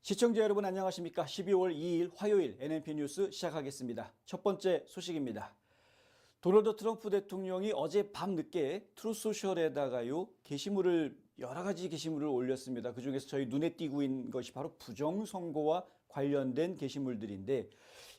시청자 여러분 안녕하십니까? 12월 2일 화요일 NNP 뉴스 시작하겠습니다. 첫 번째 소식입니다. 도널드 트럼프 대통령이 어제 밤늦게 트루소셜에다가요 여러 가지 게시물을 올렸습니다. 그중에서 저희 눈에 띄고 있는 것이 바로 부정선거와 관련된 게시물들인데,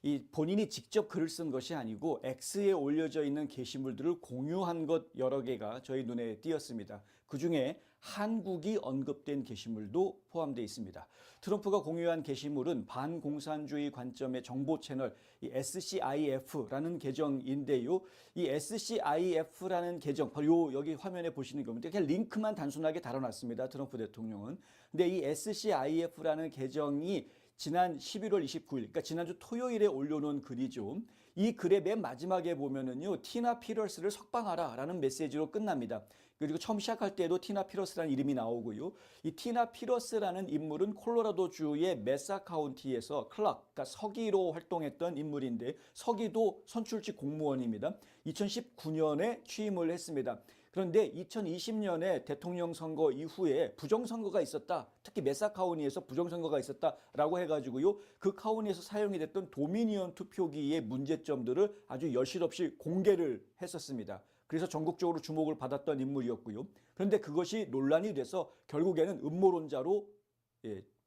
이 본인이 직접 글을 쓴 것이 아니고 X에 올려져 있는 게시물들을 공유한 것 여러 개가 저희 눈에 띄었습니다. 그중에 한국이 언급된 게시물도 포함되어 있습니다. 트럼프가 공유한 게시물은 반공산주의 관점의 정보 채널 이 SCIF라는 계정인데요. 이 SCIF라는 계정, 바로 여기 화면에 보시는 겁니다. 그냥 링크만 단순하게 달아놨습니다. 트럼프 대통령은. 근데 이 SCIF라는 계정이 지난 11월 29일, 그러니까 지난주 토요일에 올려놓은 글이죠. 이 글의 맨 마지막에 보면은요, 티나 피러스를 석방하라 라는 메시지로 끝납니다. 그리고 처음 시작할 때도 티나 피러스라는 이름이 나오고요. 이 티나 피러스라는 인물은 콜로라도주의 메사 카운티에서 클락, 그러니까 서기로 활동했던 인물인데, 서기도 선출직 공무원입니다. 2019년에 취임을 했습니다. 그런데 2020년에 대통령 선거 이후에 부정선거가 있었다. 특히 메사 카운티에서 부정선거가 있었다라고 해가지고요. 그 카운티에서 사용이 됐던 도미니언 투표기의 문제점들을 아주 여실없이 공개를 했었습니다. 그래서 전국적으로 주목을 받았던 인물이었고요. 그런데 그것이 논란이 돼서 결국에는 음모론자로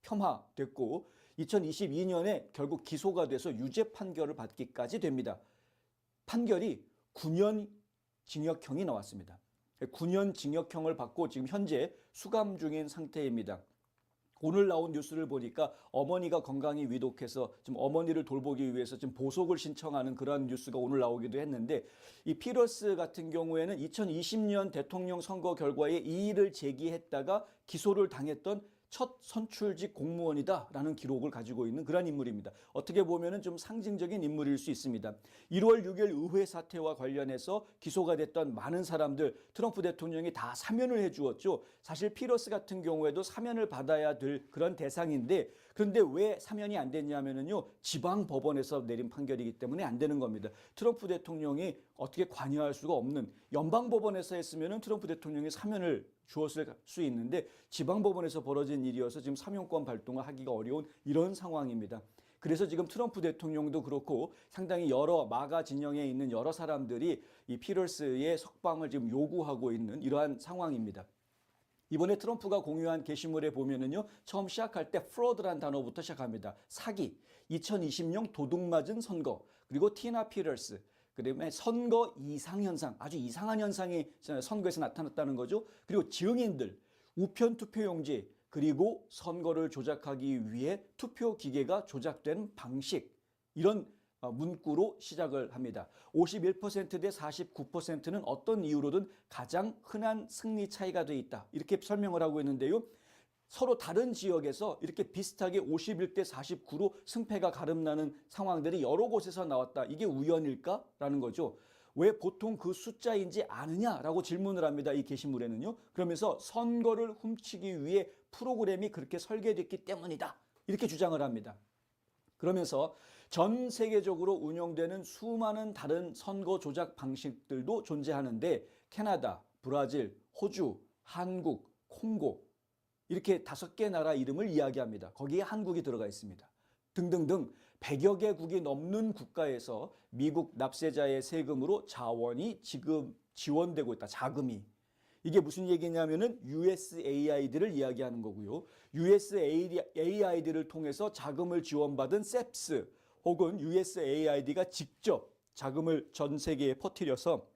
폄하됐고 2022년에 결국 기소가 돼서 유죄 판결을 받기까지 됩니다. 판결이 9년 징역형이 나왔습니다. 9년 징역형을 받고 지금 현재 수감 중인 상태입니다. 오늘 나온 뉴스를 보니까 어머니가 건강이 위독해서 지금 어머니를 돌보기 위해서 지금 보석을 신청하는 그런 뉴스가 오늘 나오기도 했는데, 이 피러스 같은 경우에는 2020년 대통령 선거 결과에 이의를 제기했다가 기소를 당했던 첫 선출직 공무원이다라는 기록을 가지고 있는 그런 인물입니다. 어떻게 보면 좀 상징적인 인물일 수 있습니다. 1월 6일 의회 사태와 관련해서 기소가 됐던 많은 사람들, 트럼프 대통령이 다 사면을 해주었죠. 사실 피러스 같은 경우에도 사면을 받아야 될 그런 대상인데, 그런데 왜 사면이 안 됐냐면요, 지방 법원에서 내린 판결이기 때문에 안 되는 겁니다. 트럼프 대통령이 어떻게 관여할 수가 없는, 연방 법원에서 했으면 트럼프 대통령이 사면을 주었을 수 있는데 지방법원에서 벌어진 일이어서 지금 사면권 발동을 하기가 어려운 이런 상황입니다. 그래서 지금 트럼프 대통령도 그렇고 상당히 여러 마가 진영에 있는 여러 사람들이 이 피러스의 석방을 지금 요구하고 있는 이러한 상황입니다. 이번에 트럼프가 공유한 게시물에 보면은요, 처음 시작할 때 fraud라는 단어부터 시작합니다. 사기, 2020년 도둑맞은 선거, 그리고 티나 피러스, 그다음에 선거 이상현상, 아주 이상한 현상이 선거에서 나타났다는 거죠. 그리고 증인들, 우편 투표용지, 그리고 선거를 조작하기 위해 투표 기계가 조작된 방식, 이런 문구로 시작을 합니다. 51% 대 49%는 어떤 이유로든 가장 흔한 승리 차이가 돼 있다, 이렇게 설명을 하고 있는데요. 서로 다른 지역에서 이렇게 비슷하게 51대 49로 승패가 가름나는 상황들이 여러 곳에서 나왔다. 이게 우연일까? 라는 거죠. 왜 보통 그 숫자인지 아느냐라고 질문을 합니다. 이 게시물에는요. 그러면서 선거를 훔치기 위해 프로그램이 그렇게 설계됐기 때문이다, 이렇게 주장을 합니다. 그러면서 전 세계적으로 운영되는 수많은 다른 선거 조작 방식들도 존재하는데, 캐나다, 브라질, 호주, 한국, 콩고, 이렇게 5개 나라 이름을 이야기합니다. 거기에 한국이 들어가 있습니다. 등등등 100여 개국이 넘는 국가에서 미국 납세자의 세금으로 자원이 지금 지원되고 있다. 자금이. 이게 무슨 얘기냐면은 USAID를 이야기하는 거고요. USAID를 통해서 자금을 지원받은 SEPS 혹은 USAID가 직접 자금을 전 세계에 퍼뜨려서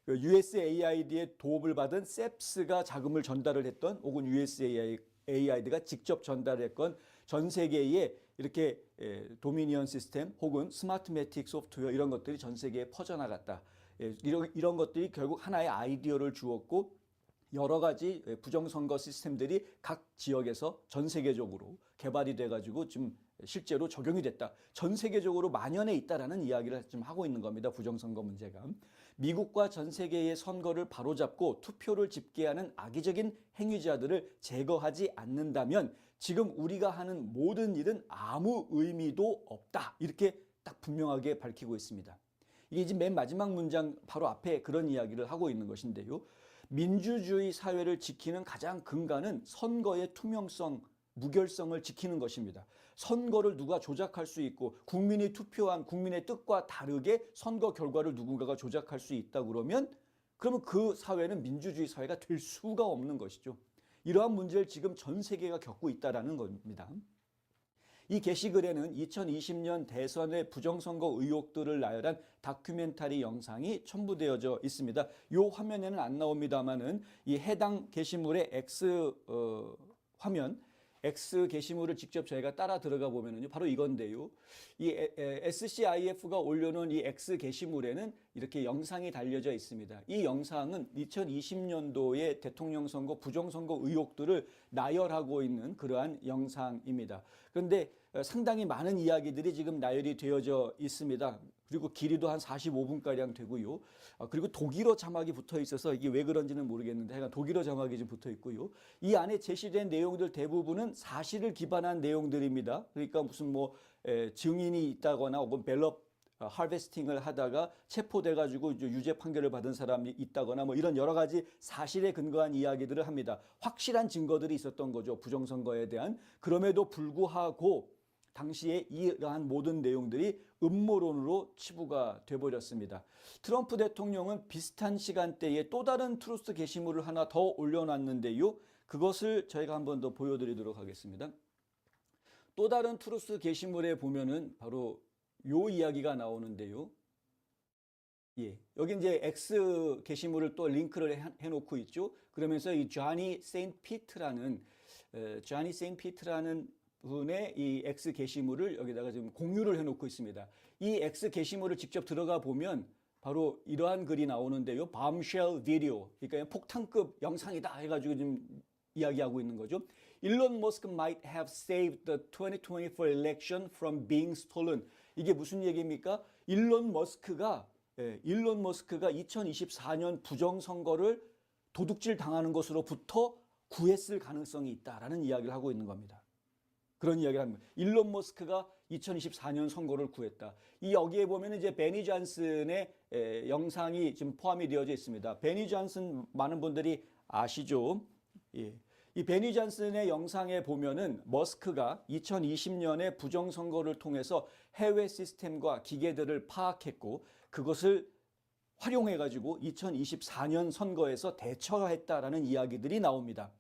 USAID의 도움을 받은 SEPS가 자금을 전달을 했던, 혹은 USAID가 직접 전달했건 전 세계에 이렇게 도미니언 시스템 혹은 스마트매틱 소프트웨어, 이런 것들이 전 세계에 퍼져나갔다. 이런 것들이 결국 하나의 아이디어를 주었고, 여러 가지 부정선거 시스템들이 각 지역에서 전 세계적으로 개발이 돼가지고 지금 실제로 적용이 됐다. 전 세계적으로 만연해 있다라는 이야기를 지금 하고 있는 겁니다. 부정선거 문제가. 미국과 전 세계의 선거를 바로잡고 투표를 집계하는 악의적인 행위자들을 제거하지 않는다면 지금 우리가 하는 모든 일은 아무 의미도 없다, 이렇게 딱 분명하게 밝히고 있습니다. 이게 이제 맨 마지막 문장 바로 앞에 그런 이야기를 하고 있는 것인데요. 민주주의 사회를 지키는 가장 근간은 선거의 투명성 무결성을 지키는 것입니다. 선거를 누가 조작할 수 있고 국민이 투표한 국민의 뜻과 다르게 선거 결과를 누군가가 조작할 수 있다 그러면 그 사회는 민주주의 사회가 될 수가 없는 것이죠. 이러한 문제를 지금 전 세계가 겪고 있다는 겁니다. 이 게시글에는 2020년 대선의 부정선거 의혹들을 나열한 다큐멘터리 영상이 첨부되어져 있습니다. 이 화면에는 안 나옵니다만은 이 해당 게시물의 X 화면, X 게시물을 직접 저희가 따라 들어가 보면은요, 바로 이건데요. 이 SCIF가 올려놓은 이 X 게시물에는 이렇게 영상이 달려져 있습니다. 이 영상은 2020년도의 대통령 선거 부정선거 의혹들을 나열하고 있는 그러한 영상입니다. 그런데 상당히 많은 이야기들이 지금 나열이 되어져 있습니다. 그리고 길이도 한 45분가량 되고요. 그리고 독일어 자막이 붙어 있어서 이게 왜 그런지는 모르겠는데 하여간 독일어 자막이 좀 붙어 있고요. 이 안에 제시된 내용들 대부분은 사실을 기반한 내용들입니다. 그러니까 무슨 증인이 있다거나 혹은 벨럽 하베스팅을 하다가 체포돼 가지고 유죄 판결을 받은 사람이 있다거나 이런 여러 가지 사실에 근거한 이야기들을 합니다. 확실한 증거들이 있었던 거죠. 부정선거에 대한. 그럼에도 불구하고 당시에 이러한 모든 내용들이 음모론으로 치부가 돼버렸습니다. 트럼프 대통령은 비슷한 시간대에 또 다른 트루스 게시물을 하나 더 올려놨는데요. 그것을 저희가 한 번 더 보여드리도록 하겠습니다. 또 다른 트루스 게시물에 보면은 바로 요 이야기가 나오는데요. 예, 여기 이제 X 게시물을 또 링크를 해놓고 있죠. 그러면서 이 쟈니 세인트 피트라는 분의 이 X 게시물을 여기다가 지금 공유를 해놓고 있습니다. 이 X 게시물을 직접 들어가 보면 바로 이러한 글이 나오는데요. bombshell video, 그러니까 폭탄급 영상이다 해가지고 지금 이야기하고 있는 거죠. 일론 머스크 might have saved the 2024 election from being stolen. 이게 무슨 얘기입니까? 일론 머스크가 2024년 부정선거를 도둑질 당하는 것으로부터 구했을 가능성이 있다라는 이야기를 하고 있는 겁니다. 그런 이야기를 합니다. 일론 머스크가 2024년 선거를 구했다. 여기에 보면 이제 베니 존슨의 영상이 지금 포함이 되어져 있습니다. 베니 존슨 많은 분들이 아시죠? 예. 이 베니 존슨의 영상에 보면은 머스크가 2020년에 부정선거를 통해서 해외 시스템과 기계들을 파악했고 그것을 활용해가지고 2024년 선거에서 대처했다라는 이야기들이 나옵니다.